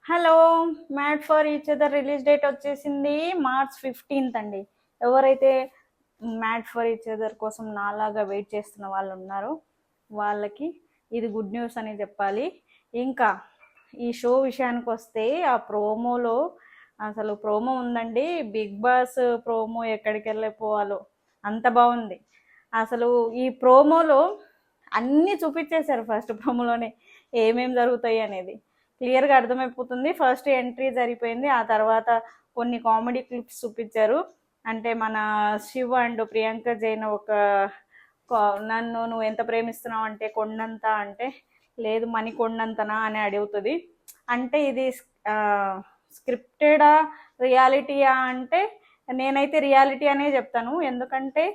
Hello. Mad for each other release date వచ్చేసింది March 15th అండి. ఎవరైతే మ్యాడ్ ఫర్ ఈచ్ అదర్ కోసం నాలాగా వెయిట్ చేస్తున్న వాళ్ళు ఉన్నారో వాళ్ళకి ఇది గుడ్ న్యూస్ అని చెప్పాలి. ఇంకా ఈ షో విషయానికి వస్తే ఆ ప్రోమోలో అసలు ప్రోమో ఉందండి, బిగ్ బాస్ ప్రోమో ఎక్కడికి వెళ్ళిపోవాలో అంత బాగుంది. అసలు ఈ ప్రోమోలో అన్నీ చూపించేశారు. ఫస్ట్ ప్రోమోలోనే ఏమేం జరుగుతాయి అనేది క్లియర్గా అర్థమైపోతుంది. ఫస్ట్ ఎంట్రీ జరిగిపోయింది, ఆ తర్వాత కొన్ని కామెడీ క్లిప్స్ చూపించారు. అంటే మన శివ్ అండ్ ప్రియాంక జైన్ ఒక నన్ను నువ్వు ఎంత ప్రేమిస్తున్నావు అంటే కొండంత అంటే లేదు మనీ కొండంతనా అని అడుగుతుంది. అంటే ఇది స్క్రిప్టెడా రియాలిటీయా అంటే నేనైతే రియాలిటీ అనే చెప్తాను. ఎందుకంటే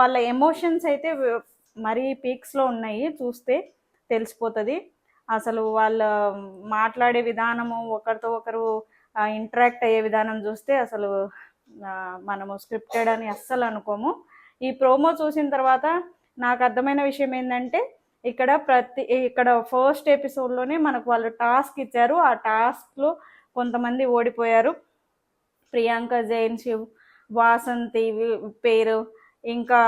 వాళ్ళ ఎమోషన్స్ అయితే మరీ పీక్స్లో ఉన్నాయి, చూస్తే తెలిసిపోతుంది. అసలు వాళ్ళ మాట్లాడే విధానము, ఒకరితో ఒకరు ఇంటరాక్ట్ అయ్యే విధానం చూస్తే అసలు మనము స్క్రిప్టెడ్ అని అస్సలు అనుకోము. ఈ ప్రోమో చూసిన తర్వాత నాకు అర్థమైన విషయం ఏంటంటే ఇక్కడ ఫస్ట్ ఎపిసోడ్లోనే మనకు వాళ్ళు టాస్క్ ఇచ్చారు. ఆ టాస్క్లో కొంతమంది ఓడిపోయారు. ప్రియాంక జైన్, శివ్, వాసంతి పేరు, ఇంకా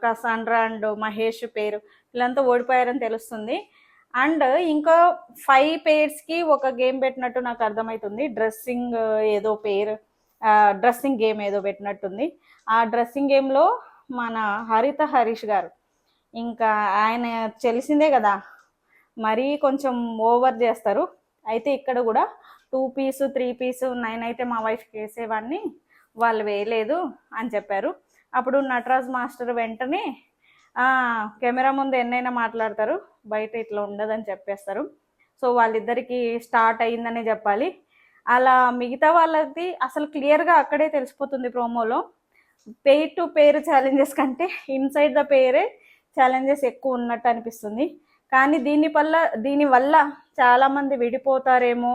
కసాండ్రా అండ్ మహేష్ పేరు, వీళ్ళంతా ఓడిపోయారని తెలుస్తుంది. అండ్ ఇంకా 5 పేర్స్కి ఒక గేమ్ పెట్టినట్టు నాకు అర్థమవుతుంది. డ్రెస్సింగ్ గేమ్ ఏదో పెట్టినట్టుంది. ఆ డ్రెస్సింగ్ గేమ్లో మన హరీష్ గారు, ఇంకా ఆయన తెలిసిందే కదా, మరీ కొంచెం ఓవర్ చేస్తారు. అయితే ఇక్కడ కూడా 2 పీస్ 3 పీస్ నేనైతే మా వైఫ్కి వేసేవాడిని, వాళ్ళు వేయలేదు అని చెప్పారు. అప్పుడు నటరాజ్ మాస్టర్ వెంటనే కెమెరా ముందు ఎన్నైనా మాట్లాడతారు, బయట ఇట్లా ఉండదని చెప్పేస్తారు. సో వాళ్ళిద్దరికి స్టార్ట్ అయిందనే చెప్పాలి. అలా మిగతా వాళ్ళది అసలు క్లియర్గా అక్కడే తెలిసిపోతుంది ప్రోమోలో. పేర్ టు పేరు ఛాలెంజెస్ కంటే ఇన్సైడ్ ద పేరే ఛాలెంజెస్ ఎక్కువ ఉన్నట్టు అనిపిస్తుంది. కానీ దీనివల్ల చాలామంది విడిపోతారేమో,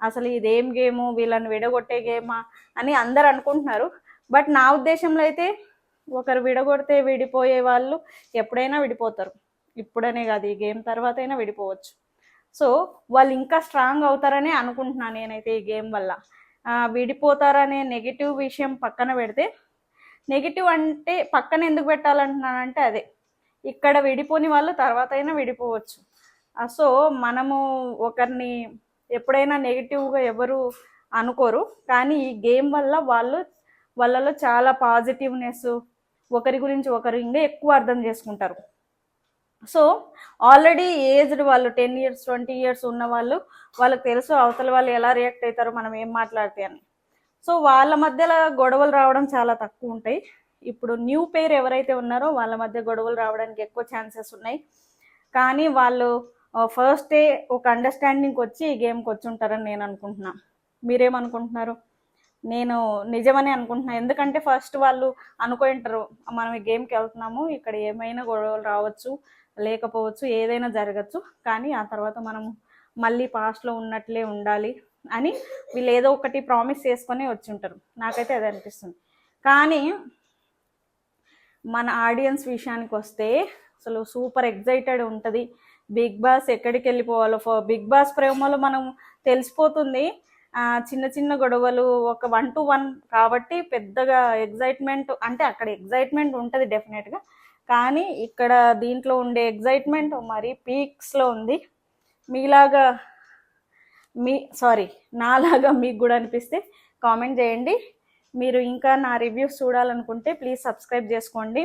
అసలు ఇదేం గేము, వీళ్ళని విడగొట్టే గేమా అని అందరు అనుకుంటున్నారు. బట్ నా ఉద్దేశంలో అయితే ఒకరు విడగొడితే విడిపోయే వాళ్ళు ఎప్పుడైనా విడిపోతారు. ఇప్పుడనే కాదు, ఈ గేమ్ తర్వాత అయినా విడిపోవచ్చు. సో వాళ్ళు ఇంకా స్ట్రాంగ్ అవుతారని అనుకుంటున్నాను నేనైతే ఈ గేమ్ వల్ల. విడిపోతారనే నెగిటివ్ విషయం పక్కన పెడితే, నెగిటివ్ అంటే పక్కన ఎందుకు పెట్టాలంటున్నానంటే అదే, ఇక్కడ విడిపోని వాళ్ళు తర్వాత అయినా విడిపోవచ్చు. సో మనము ఒకరిని ఎప్పుడైనా నెగిటివ్గా ఎవరు అనుకోరు, కానీ ఈ గేమ్ వల్ల వాళ్ళలో చాలా పాజిటివ్నెస్, ఒకరి గురించి ఒకరు ఇంకా ఎక్కువ అర్థం చేసుకుంటారు. సో ఆల్రెడీ ఏజ్డ్ వాళ్ళు 10 years 20 years ఉన్న వాళ్ళకి తెలుసు అవతల వాళ్ళు ఎలా రియాక్ట్ అవుతారో మనం ఏం మాట్లాడితే అని. సో వాళ్ళ మధ్యలో గొడవలు రావడం చాలా తక్కువ ఉంటాయి. ఇప్పుడు న్యూ పేర్ ఎవరైతే ఉన్నారో వాళ్ళ మధ్య గొడవలు రావడానికి ఎక్కువ ఛాన్సెస్ ఉన్నాయి. కానీ వాళ్ళు ఫస్టే ఒక అండర్స్టాండింగ్కి వచ్చి ఈ గేమ్కి వచ్చి ఉంటారని నేను అనుకుంటున్నా. మీరేమనుకుంటున్నారు? నేను నిజమని అనుకుంటున్నాను. ఎందుకంటే ఫస్ట్ వాళ్ళు అనుకుంటారు మనం ఈ గేమ్కి వెళ్తున్నాము, ఇక్కడ ఏమైనా గొడవలు రావచ్చు, లేకపోవచ్చు, ఏదైనా జరగచ్చు, కానీ ఆ తర్వాత మనం మళ్ళీ పాస్ట్లో ఉన్నట్లే ఉండాలి అని వీళ్ళు ఏదో ఒకటి ప్రామిస్ చేసుకొని వచ్చి ఉంటారు. నాకైతే అది అనిపిస్తుంది. కానీ మన ఆడియన్స్ విషయానికి వస్తే అసలు సూపర్ ఎగ్జైటెడ్ ఉంటుంది. బిగ్ బాస్ ఎక్కడికి వెళ్ళిపోవాలో, బిగ్ బాస్ ప్రేమలో మనం తెలిసిపోతుంది. చిన్న చిన్న గొడవలు ఒక 1 to 1 కాబట్టి పెద్దగా ఎగ్జైట్మెంట్ అంటే అక్కడ ఎగ్జైట్మెంట్ ఉంటుంది డెఫినెట్గా, కానీ ఇక్కడ దీంట్లో ఉండే ఎగ్జైట్మెంట్ మరీ పీక్స్లో ఉంది. నాలాగా మీకు కూడా అనిపిస్తే కామెంట్ చేయండి. మీరు ఇంకా నా రివ్యూస్ చూడాలనుకుంటే ప్లీజ్ సబ్స్క్రైబ్ చేసుకోండి.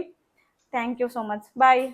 Thank you so much. Bye.